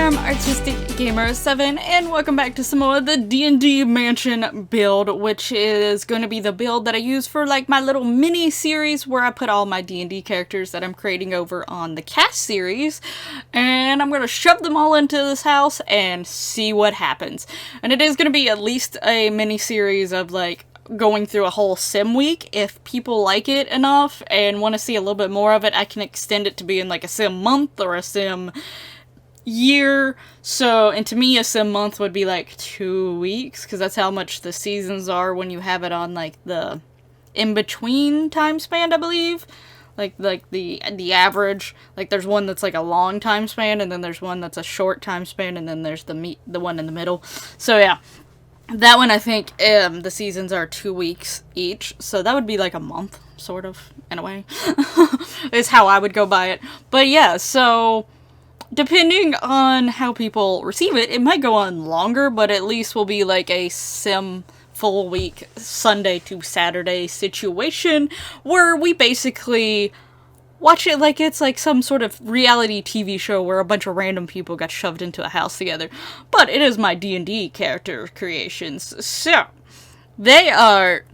I'm Artistic Gamer 7 and welcome back to some more of the D&D Mansion build, which is going to be the build that I use for like my little mini series where I put all my D&D characters that I'm creating over on the cast series, and I'm going to shove them all into this house and see what happens. And it is going to be at least a mini series of like going through a whole sim week. If people like it enough and want to see a little bit more of it, I can extend it to be in like a sim month or a sim year. So, and to me a sim month would be like 2 weeks, because that's how much the seasons are when you have it on like the in-between time span, I believe. Like the average, like there's one that's like a long time span, and then there's one that's a short time span, and then there's the one in the middle. So yeah, that one I think the seasons are 2 weeks each, so that would be like a month, sort of, in a way, is how I would go by it. But yeah, so depending on how people receive it, it might go on longer, but at least will be like a sim full week, Sunday to Saturday situation, where we basically watch it like it's like some sort of reality TV show where a bunch of random people got shoved into a house together. But it is my D&D character creations, so they are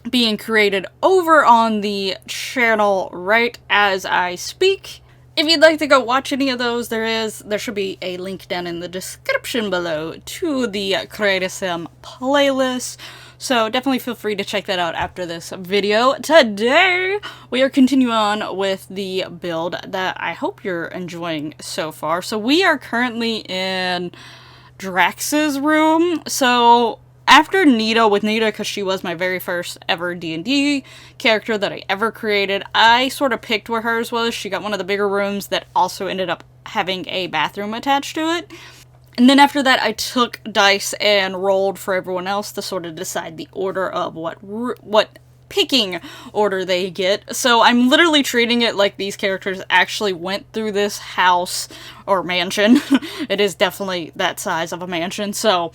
being created over on the channel right as I speak. If you'd like to go watch any of those, there should be a link down in the description below to the Create a Sim playlist. So definitely feel free to check that out after this video. Today, we are continuing on with the build that I hope you're enjoying so far. So we are currently in Drax's room. So after Nita, because she was my very first ever D&D character that I ever created, I sort of picked where hers was. She got one of the bigger rooms that also ended up having a bathroom attached to it. And then after that, I took dice and rolled for everyone else to sort of decide the order of what picking order they get. So I'm literally treating it like these characters actually went through this house or mansion. It is definitely that size of a mansion. So,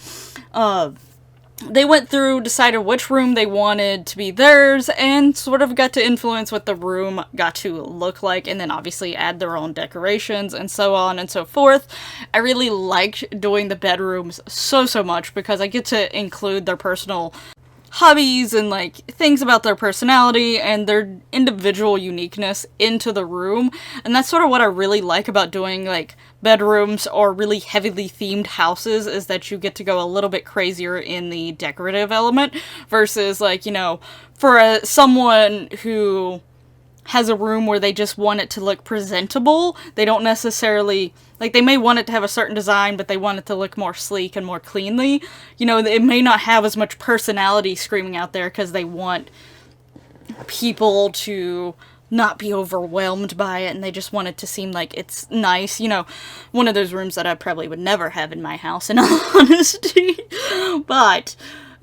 they went through, decided which room they wanted to be theirs, and sort of got to influence what the room got to look like, and then obviously add their own decorations, and so on and so forth. I really liked doing the bedrooms so much, because I get to include their personal hobbies and like things about their personality and their individual uniqueness into the room. And that's sort of what I really like about doing like bedrooms or really heavily themed houses, is that you get to go a little bit crazier in the decorative element versus like, you know, for someone who has a room where they just want it to look presentable, they don't necessarily, like, they may want it to have a certain design, but they want it to look more sleek and more cleanly. You know, it may not have as much personality screaming out there because they want people to not be overwhelmed by it, and they just want it to seem like it's nice. You know, one of those rooms that I probably would never have in my house, in all honesty.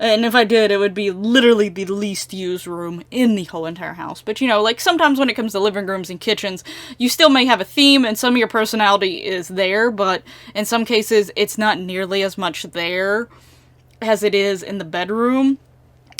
And if I did, it would be literally the least used room in the whole entire house. But, you know, like, sometimes when it comes to living rooms and kitchens, you still may have a theme, and some of your personality is there, but in some cases, it's not nearly as much there as it is in the bedroom.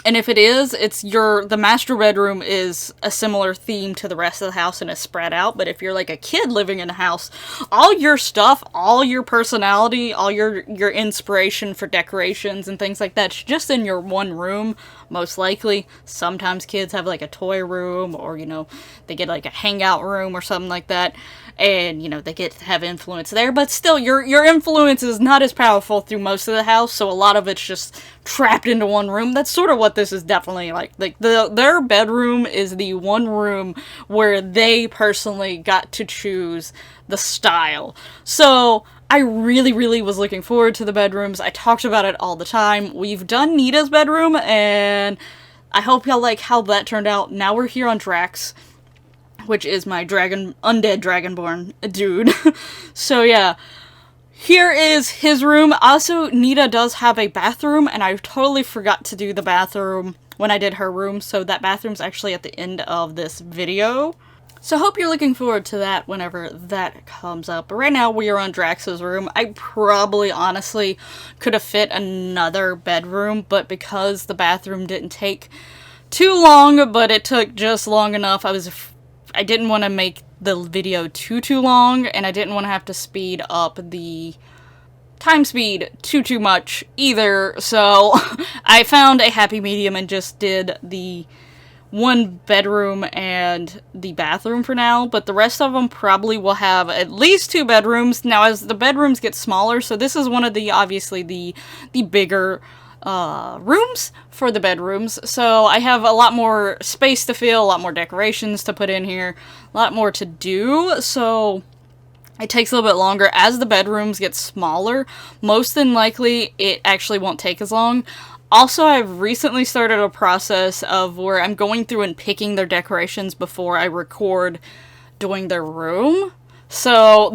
And if it is, the master bedroom is a similar theme to the rest of the house and is spread out. But if you're like a kid living in a house, all your stuff, all your personality, all your inspiration for decorations and things like that's just in your one room, most likely. Sometimes kids have like a toy room, or, you know, they get like a hangout room or something like that. And, you know, they get to have influence there, but still, your influence is not as powerful through most of the house, so a lot of it's just trapped into one room. That's sort of what this is definitely like. Like, their bedroom is the one room where they personally got to choose the style. So I really was looking forward to the bedrooms. I talked about it all the time. We've done Nita's bedroom, and I hope y'all like how that turned out. Now we're here on Drax, which is my undead dragonborn dude. So yeah, here is his room. Also, Nita does have a bathroom, and I totally forgot to do the bathroom when I did her room, so that bathroom's actually at the end of this video. So hope you're looking forward to that whenever that comes up. But right now we are on Drax's room. I probably honestly could have fit another bedroom, but because the bathroom didn't take too long, but it took just long enough, I didn't want to make the video too long, and I didn't want to have to speed up the time speed too much either, so I found a happy medium and just did the one bedroom and the bathroom for now, but the rest of them probably will have at least 2 bedrooms. Now, as the bedrooms get smaller, so this is one of the, obviously, the bigger rooms for the bedrooms, so I have a lot more space to fill, a lot more decorations to put in here, a lot more to do, so it takes a little bit longer. As the bedrooms get smaller, most than likely it actually won't take as long. Also, I've recently started a process of where I'm going through and picking their decorations before I record doing their room. So,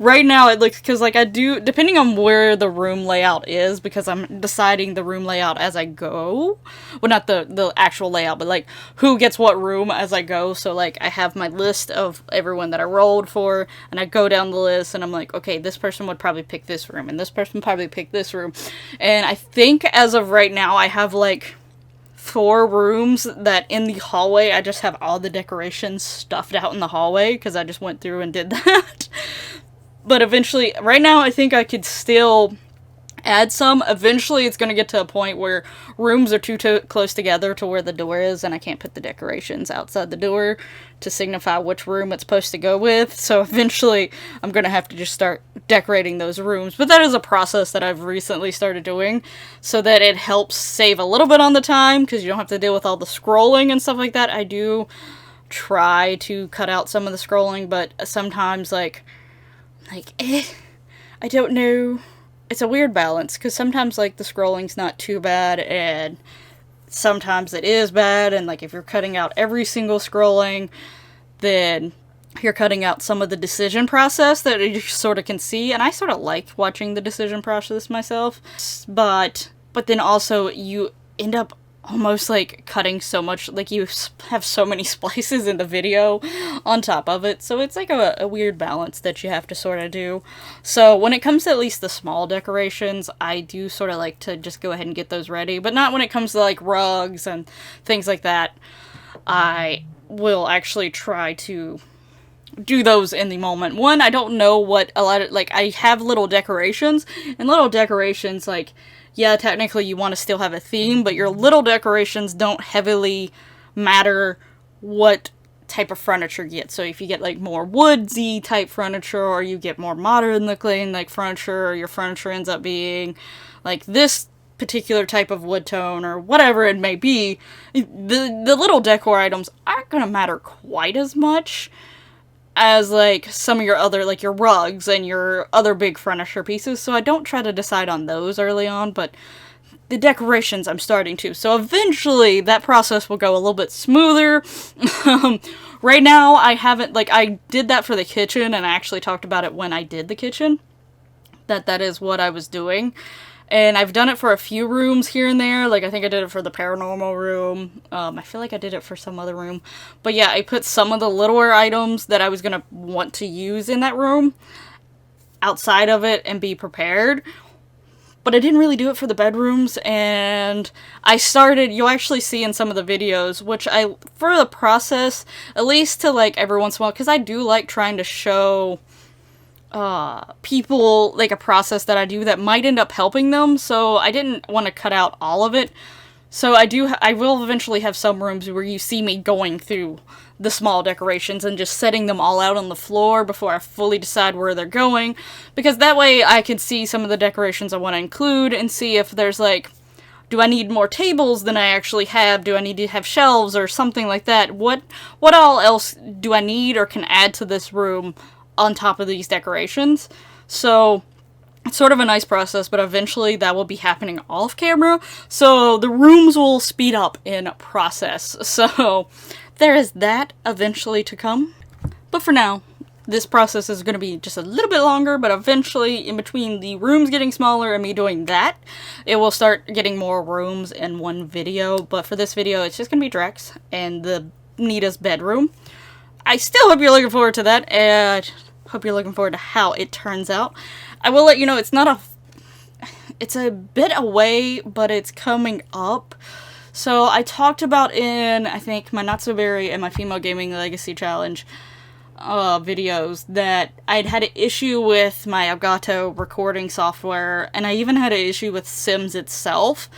right now it looks, because, like, I do, depending on where the room layout is, because I'm deciding the room layout as I go. Well, not the actual layout, but, like, who gets what room as I go. So, like, I have my list of everyone that I rolled for, and I go down the list, and I'm like, okay, this person would probably pick this room, and this person probably pick this room. And I think, as of right now, I have, like, 4 rooms that in the hallway I just have all the decorations stuffed out in the hallway because I just went through and did that. But eventually, right now I think I could still add some. Eventually it's going to get to a point where rooms are too close together to where the door is, and I can't put the decorations outside the door to signify which room it's supposed to go with. So eventually I'm going to have to just start decorating those rooms. But that is a process that I've recently started doing so that it helps save a little bit on the time, because you don't have to deal with all the scrolling and stuff like that. I do try to cut out some of the scrolling, but sometimes I don't know. It's a weird balance, because sometimes, like, the scrolling's not too bad, and sometimes it is bad, and, like, if you're cutting out every single scrolling, then you're cutting out some of the decision process that you sort of can see, and I sort of like watching the decision process myself, but then also you end up almost, like, cutting so much, like, you have so many splices in the video on top of it, so it's like a weird balance that you have to sort of do. So when it comes to at least the small decorations, I do sort of like to just go ahead and get those ready, but not when it comes to, like, rugs and things like that. I will actually try to do those in the moment. One, I don't know what a lot of, like, I have little decorations, and little decorations, like, yeah, technically you want to still have a theme, but your little decorations don't heavily matter what type of furniture you get. So if you get, like, more woodsy type furniture, or you get more modern looking, like, furniture, or your furniture ends up being, like, this particular type of wood tone, or whatever it may be, the little decor items aren't gonna matter quite as much as, like, some of your other, like, your rugs and your other big furniture pieces, so I don't try to decide on those early on, but the decorations I'm starting to, so eventually that process will go a little bit smoother. Right now, I haven't, like, I did that for the kitchen, and I actually talked about it when I did the kitchen, that is what I was doing. And I've done it for a few rooms here and there. Like, I think I did it for the paranormal room. I feel like I did it for some other room. But yeah, I put some of the littler items that I was going to want to use in that room outside of it and be prepared. But I didn't really do it for the bedrooms. And I started, you'll actually see in some of the videos, which for the process, at least to, like, every once in a while, because I do like trying to show people, like, a process that I do that might end up helping them, so I didn't want to cut out all of it. So I will eventually have some rooms where you see me going through the small decorations and just setting them all out on the floor before I fully decide where they're going, because that way I can see some of the decorations I want to include and see if there's, like, do I need more tables than I actually have? Do I need to have shelves or something like that? What all else do I need or can add to this room on top of these decorations? So it's sort of a nice process, but eventually that will be happening off camera, so the rooms will speed up in process. So there is that eventually to come. But for now, this process is going to be just a little bit longer, but eventually, in between the rooms getting smaller and me doing that, it will start getting more rooms in one video. But for this video, it's just going to be Drex and the Nita's bedroom. I still hope you're looking forward to that, and hope you're looking forward to how it turns out. I will let you know, it's a bit away, but it's coming up. So I talked about in, I think, my Not So Berry and my Female Gaming Legacy Challenge, videos that I'd had an issue with my Elgato recording software, and I even had an issue with Sims itself.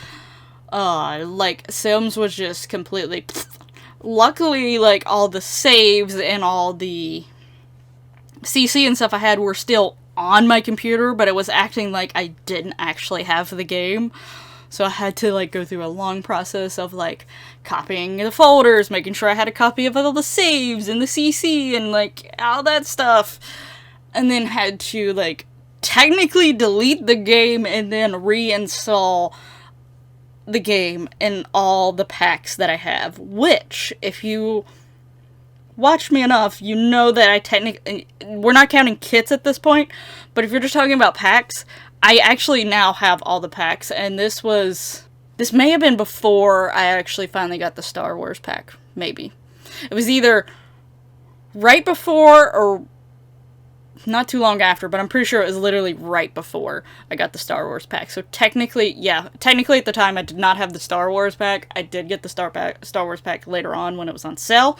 Like, Sims was just completely... Luckily, like, all the saves and all the CC and stuff I had were still on my computer, but it was acting like I didn't actually have the game. So I had to, like, go through a long process of, like, copying the folders, making sure I had a copy of all the saves and the CC and, like, all that stuff. And then had to, like, technically delete the game and then reinstall the game and all the packs that I have. Which, if you watch me enough, you know that I technically... We're not counting kits at this point, but if you're just talking about packs... I actually now have all the packs, and this may have been before I actually finally got the Star Wars pack, maybe. It was either right before or not too long after, but I'm pretty sure it was literally right before I got the Star Wars pack. So technically at the time I did not have the Star Wars pack. I did get the Star Wars pack later on when it was on sale.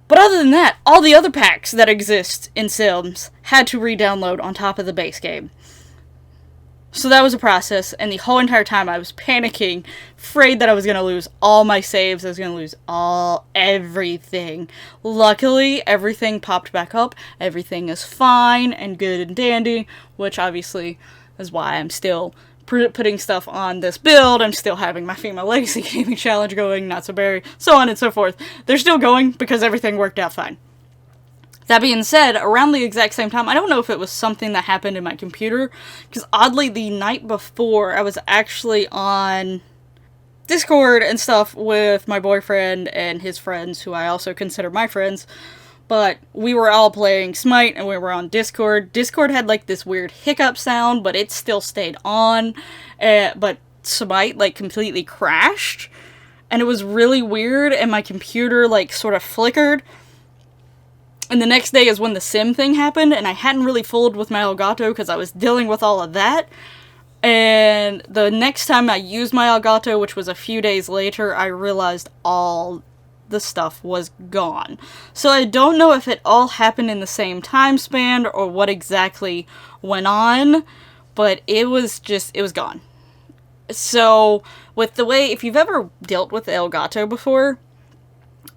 But other than that, all the other packs that exist in Sims had to re-download on top of the base game. So that was a process, and the whole entire time I was panicking, afraid that I was going to lose all my saves, I was going to lose everything. Luckily, everything popped back up, everything is fine and good and dandy, which obviously is why I'm still putting stuff on this build. I'm still having my Female Legacy Gaming Challenge going, Not So Berry, so on and so forth. They're still going because everything worked out fine. That being said, around the exact same time, I don't know if it was something that happened in my computer, because oddly the night before I was actually on Discord and stuff with my boyfriend and his friends, who I also consider my friends, but we were all playing Smite and we were on Discord. Discord had like this weird hiccup sound, but it still stayed on, but Smite like completely crashed, and it was really weird, and my computer like sort of flickered. And the next day is when the sim thing happened, and I hadn't really fooled with my Elgato because I was dealing with all of that. And the next time I used my Elgato, which was a few days later, I realized all the stuff was gone. So I don't know if it all happened in the same time span or what exactly went on, but it was gone. So with the way, if you've ever dealt with Elgato before,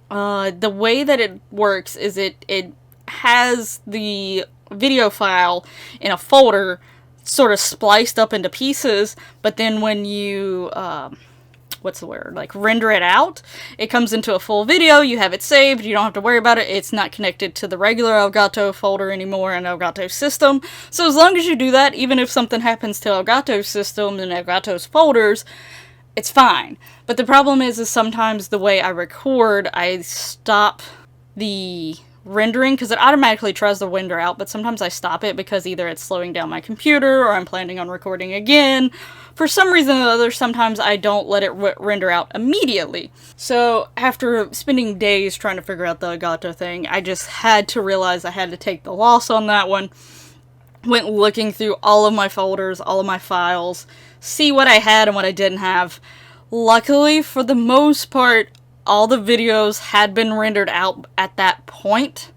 the way that it works is it has the video file in a folder sort of spliced up into pieces, but then when you, render it out, it comes into a full video, you have it saved, you don't have to worry about it, it's not connected to the regular Elgato folder anymore in Elgato's system. So as long as you do that, even if something happens to Elgato's system and Elgato's folders, it's fine. But the problem is sometimes the way I record, I stop the rendering, because it automatically tries to render out, but sometimes I stop it because either it's slowing down my computer or I'm planning on recording again. For some reason or other, sometimes I don't let it render out immediately. So after spending days trying to figure out the Elgato thing, I just had to realize I had to take the loss on that one. Went looking through all of my folders, all of my files, see what I had and what I didn't have. Luckily, for the most part, all the videos had been rendered out at that point.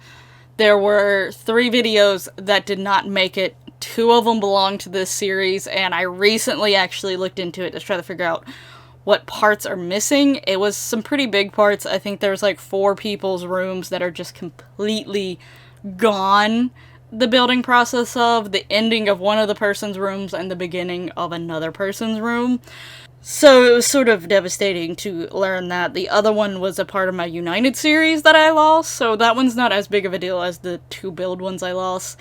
There were 3 videos that did not make it. 2 of them belong to this series, and I recently actually looked into it to try to figure out what parts are missing. It was some pretty big parts. I think there's like 4 people's rooms that are just completely gone. The building process of the ending of one of the person's rooms and the beginning of another person's room. So it was sort of devastating to learn that. The other one was a part of my United series that I lost, so that one's not as big of a deal as the 2 build ones I lost.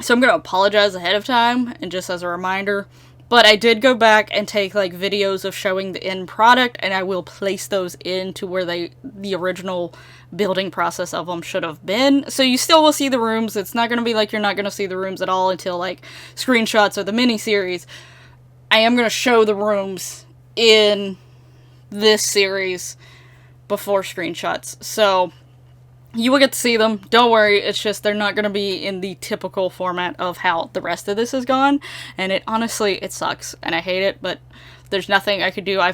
So I'm going to apologize ahead of time, and just as a reminder. But I did go back and take like videos of showing the end product, and I will place those into where the original building process of them should have been. So you still will see the rooms. It's not going to be like you're not going to see the rooms at all until like screenshots or the mini-series. I am going to show the rooms in this series before screenshots. So You will get to see them. Don't worry. It's just they're not going to be in the typical format of how the rest of this is gone. And it honestly, it sucks. And I hate it, but there's nothing I could do. I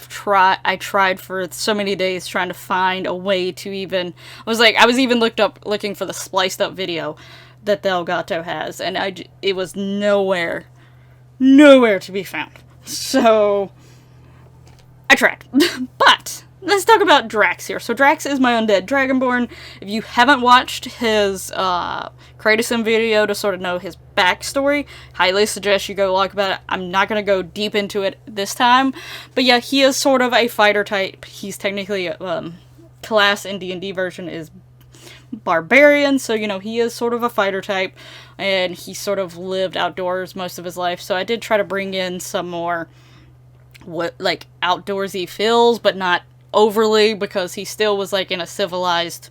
tried for so many days trying to find a way to even... I was even looking for the spliced up video that the Elgato has. And it was nowhere to be found. So, I tried. But... let's talk about Drax here. So Drax is my undead dragonborn. If you haven't watched his Kratos video to sort of know his backstory, highly suggest you go look about it. I'm not going to go deep into it this time. But yeah, he is sort of a fighter type. He's technically, class in DnD version is barbarian. So, you know, he is sort of a fighter type. And he sort of lived outdoors most of his life. So I did try to bring in some more, outdoorsy feels, but not overly, because he still was in a civilized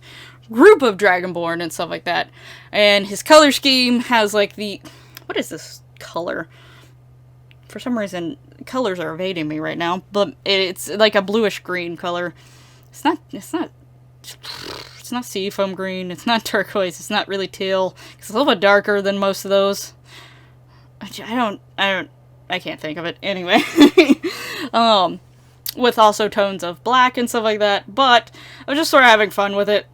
group of dragonborn and stuff like that. And his color scheme has what is this color? For some reason colors are evading me right now, but it's like a bluish green color. It's not seafoam green, it's not turquoise, it's not really teal. It's a little bit darker than most of those. I can't think of it anyway. With also tones of black and stuff like that, but I was just sort of having fun with it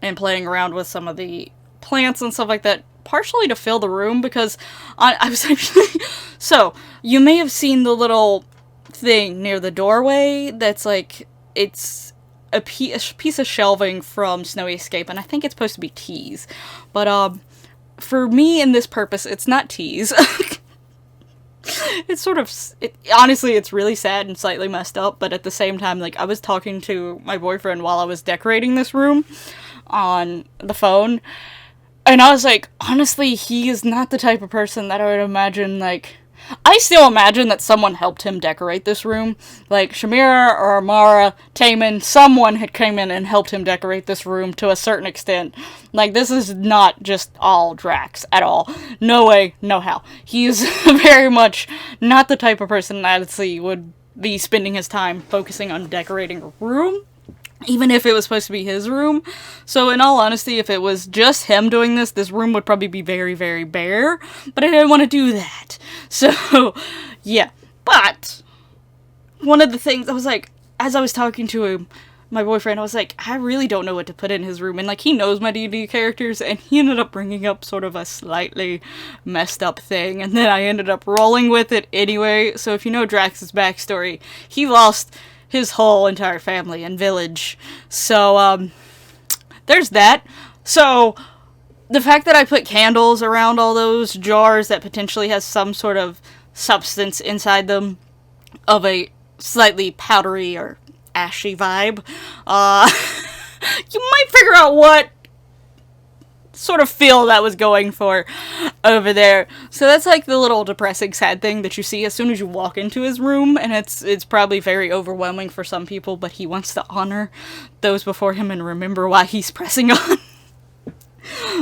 and playing around with some of the plants and stuff like that, partially to fill the room, because I was actually... So, you may have seen the little thing near the doorway that's it's a piece of shelving from Snowy Escape, and I think it's supposed to be teas, but for me in this purpose, it's not teas. It's sort of, honestly, it's really sad and slightly messed up, but at the same time, I was talking to my boyfriend while I was decorating this room on the phone, and I was like, honestly, he is not the type of person that I would imagine, I still imagine that someone helped him decorate this room. Shamira or Amara, Taman, someone had come in and helped him decorate this room to a certain extent. This is not just all Drax at all. No way, no how. He is very much not the type of person that I'd see would be spending his time focusing on decorating a room, even if it was supposed to be his room. So in all honesty, if it was just him doing this room would probably be very, very bare, but I didn't want to do that. So, yeah. But, one of the things, I was as I was talking to him, my boyfriend, I was I really don't know what to put in his room, and he knows my D&D characters, and he ended up bringing up sort of a slightly messed up thing, and then I ended up rolling with it anyway. So if you know Drax's backstory, he lost his whole entire family and village. So, there's that. So, the fact that I put candles around all those jars that potentially has some sort of substance inside them of a slightly powdery or ashy vibe, you might figure out what sort of feel that was going for over there. So that's the little depressing, sad thing that you see as soon as you walk into his room, and it's probably very overwhelming for some people, but he wants to honor those before him and remember why he's pressing on.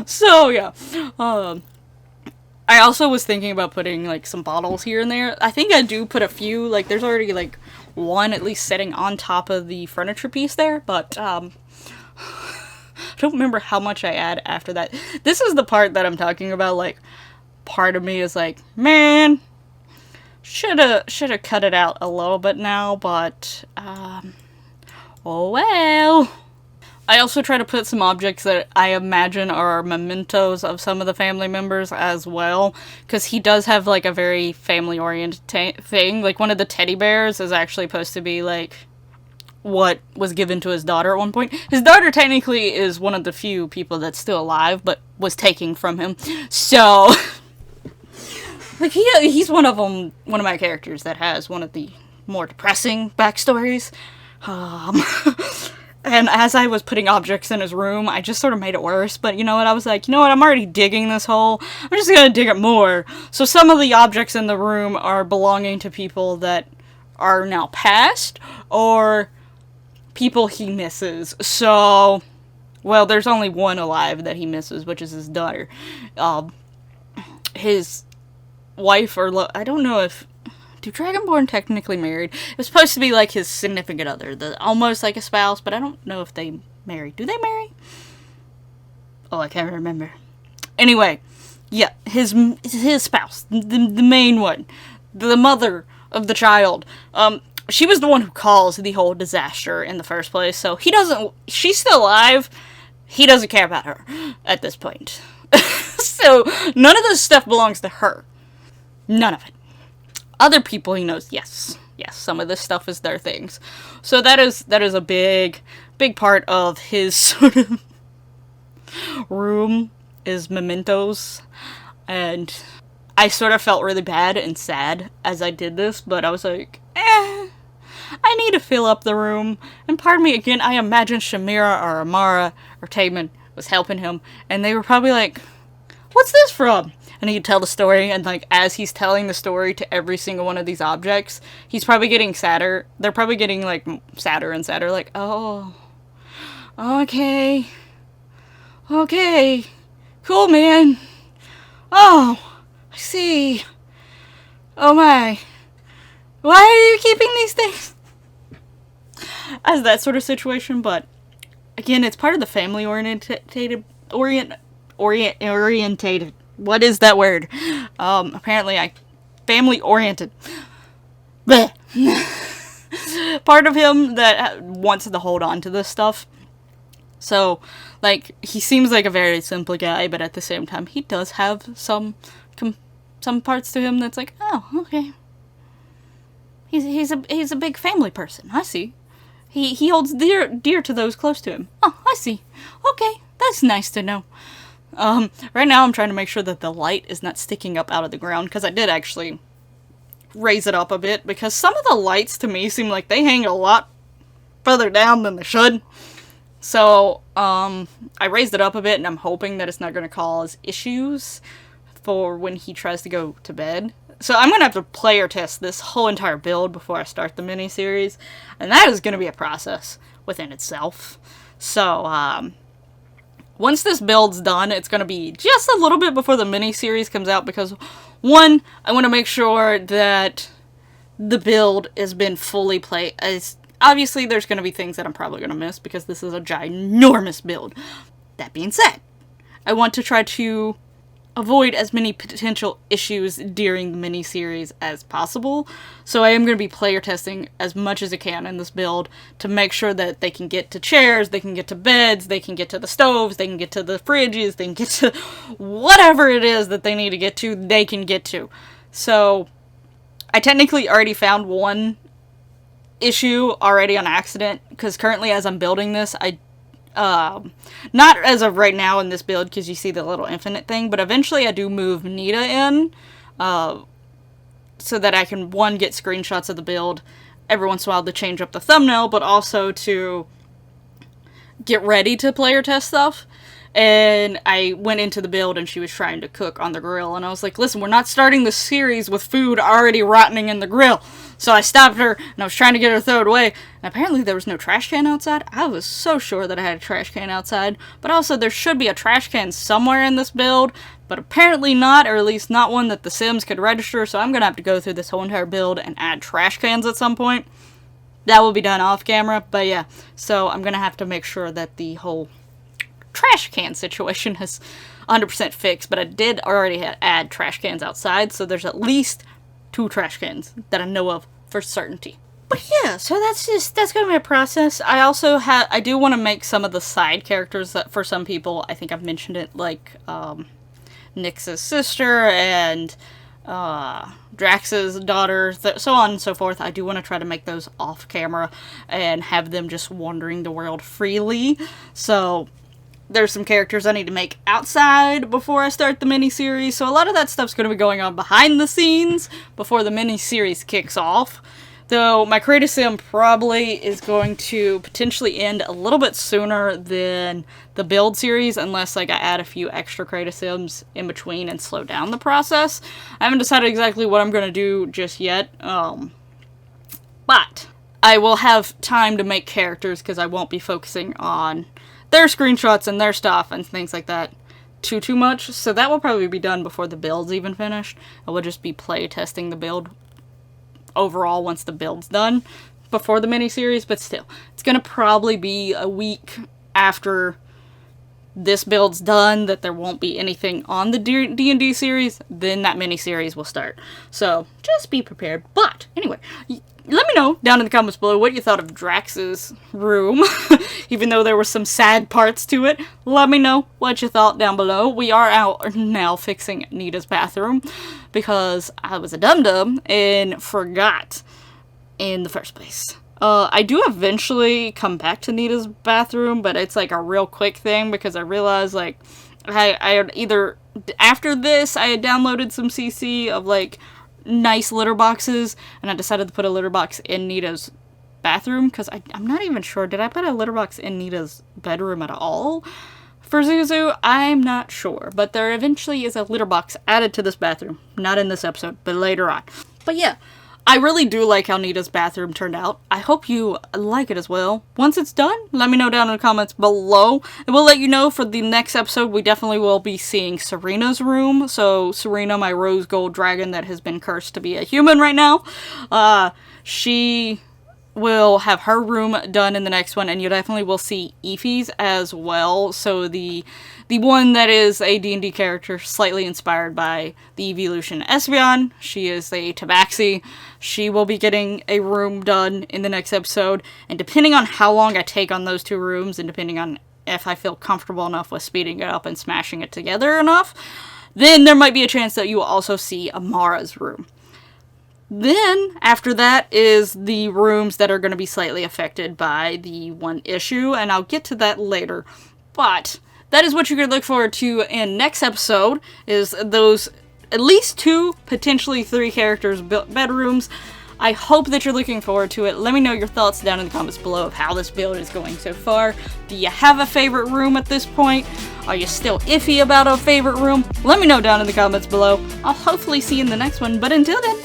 So, yeah. I also was thinking about putting, some bottles here and there. I think I do put a few, there's already, one at least sitting on top of the furniture piece there, but, I don't remember how much I add after that. This is the part that I'm talking about, part of me is man, shoulda cut it out a little bit now, but, oh well. I also try to put some objects that I imagine are mementos of some of the family members as well, because he does have, a very family-oriented thing. One of the teddy bears is actually supposed to be, what was given to his daughter at one point. His daughter technically is one of the few people that's still alive, but was taken from him. So, he's one of my characters that has one of the more depressing backstories. And as I was putting objects in his room, I just sort of made it worse. But you know what? I was you know what? I'm already digging this hole. I'm just gonna dig it more. So some of the objects in the room are belonging to people that are now passed, or people he misses. So, well, there's only one alive that he misses, which is his daughter. His wife, or I don't know if... Do Dragonborn technically married? It was supposed to be his significant other, almost like a spouse, but I don't know if they marry. Do they marry? Oh, I can't remember. Anyway, yeah, his spouse, the main one, the mother of the child, she was the one who caused the whole disaster in the first place, so she's still alive, he doesn't care about her at this point. So, none of this stuff belongs to her. None of it. Other people he knows, yes, some of this stuff is their things. So that is a big part of his sort of room is mementos, and I sort of felt really bad and sad as I did this, but I was like, I need to fill up the room. And pardon me again, I imagine Shamira or Amara or Taman was helping him, and they were probably like, what's this from? And he'd tell the story, and like as he's telling the story to every single one of these objects, he's probably getting sadder. They're probably getting like sadder and sadder, like, oh, okay, cool, man. Oh, I see. Oh my, why are you keeping these things? As that sort of situation, but again, it's part of the family orientated. What is that word? Apparently family oriented. Blech. Part of him that wants to hold on to this stuff. So, like, he seems like a very simple guy, but at the same time, he does have some parts to him that's like, oh, okay. He's a big family person. I see. He holds dear to those close to him. Oh, I see. Okay, that's nice to know. Right now I'm trying to make sure that the light is not sticking up out of the ground, because I did actually raise it up a bit, because some of the lights to me seem like they hang a lot further down than they should. So, I raised it up a bit, and I'm hoping that it's not going to cause issues for when he tries to go to bed. So I'm going to have to player test this whole entire build before I start the mini-series, and that is going to be a process within itself. So, once this build's done, it's going to be just a little bit before the mini-series comes out, because, one, I want to make sure that the build has been fully played. Obviously, there's going to be things that I'm probably going to miss, because this is a ginormous build. That being said, I want to try to avoid as many potential issues during the mini-series as possible, so I am going to be player testing as much as I can in this build to make sure that they can get to chairs, they can get to beds, they can get to the stoves, they can get to the fridges, they can get to whatever it is that they need to get to, they can get to. So, I technically already found one issue already on accident, because currently as I'm building this, not as of right now in this build, because you see the little infinite thing, but eventually I do move Nita in, so that I can, one, get screenshots of the build every once in a while to change up the thumbnail, but also to get ready to player test stuff. And I went into the build and she was trying to cook on the grill, and I was like, listen, we're not starting the series with food already rotting in the grill. So I stopped her, and I was trying to get her to throw it away, and apparently there was no trash can outside. I was so sure that I had a trash can outside, but also there should be a trash can somewhere in this build, but apparently not, or at least not one that the Sims could register, so I'm gonna have to go through this whole entire build and add trash cans at some point. That will be done off camera, but yeah, so I'm gonna have to make sure that the whole trash can situation is 100% fixed, but I did already add trash cans outside, so there's at least 2 trash cans that I know of for certainty. But yeah, so that's gonna be a process. I do want to make some of the side characters that for some people, I think I've mentioned it, like Nyx's sister and Drax's daughter, so on and so forth. I do want to try to make those off camera and have them just wandering the world freely. So there's some characters I need to make outside before I start the mini-series, so a lot of that stuff's going to be going on behind the scenes before the mini-series kicks off. Though my Creative Sim probably is going to potentially end a little bit sooner than the build series, unless like I add a few extra Creative Sims in between and slow down the process. I haven't decided exactly what I'm going to do just yet, but I will have time to make characters because I won't be focusing on their screenshots and their stuff and things like that too much, so that will probably be done before the build's even finished. I will just be play testing the build overall once the build's done before the mini-series, but still, it's gonna probably be a week after this build's done, that there won't be anything on the D&D series, then that mini-series will start. So, just be prepared. But, anyway, let me know down in the comments below what you thought of Drax's room. Even though there were some sad parts to it, let me know what you thought down below. We are out now fixing Nita's bathroom, because I was a dum-dum and forgot in the first place. I do eventually come back to Nita's bathroom, but it's like a real quick thing, because I realized, like, I had either, after this, I had downloaded some CC of, like, nice litter boxes, and I decided to put a litter box in Nita's bathroom, because I'm not even sure, did I put a litter box in Nita's bedroom at all for Zuzu? I'm not sure, but there eventually is a litter box added to this bathroom. Not in this episode, but later on. But yeah, I really do like how Nita's bathroom turned out. I hope you like it as well. Once it's done, let me know down in the comments below. And we'll let you know for the next episode, we definitely will be seeing Serena's room. So Serena, my rose gold dragon that has been cursed to be a human right now, she will have her room done in the next one, and you definitely will see Efi's as well. So the one that is a D&D character slightly inspired by the evolution Espeon. She is a Tabaxi. She will be getting a room done in the next episode, and depending on how long I take on those two rooms, and depending on if I feel comfortable enough with speeding it up and smashing it together enough, then there might be a chance that you will also see Amara's room. Then, after that, is the rooms that are going to be slightly affected by the one issue, and I'll get to that later. But that is what you're going to look forward to in next episode, is those at least 2, potentially 3 characters' bedrooms. I hope that you're looking forward to it. Let me know your thoughts down in the comments below of how this build is going so far. Do you have a favorite room at this point? Are you still iffy about a favorite room? Let me know down in the comments below. I'll hopefully see you in the next one, but until then,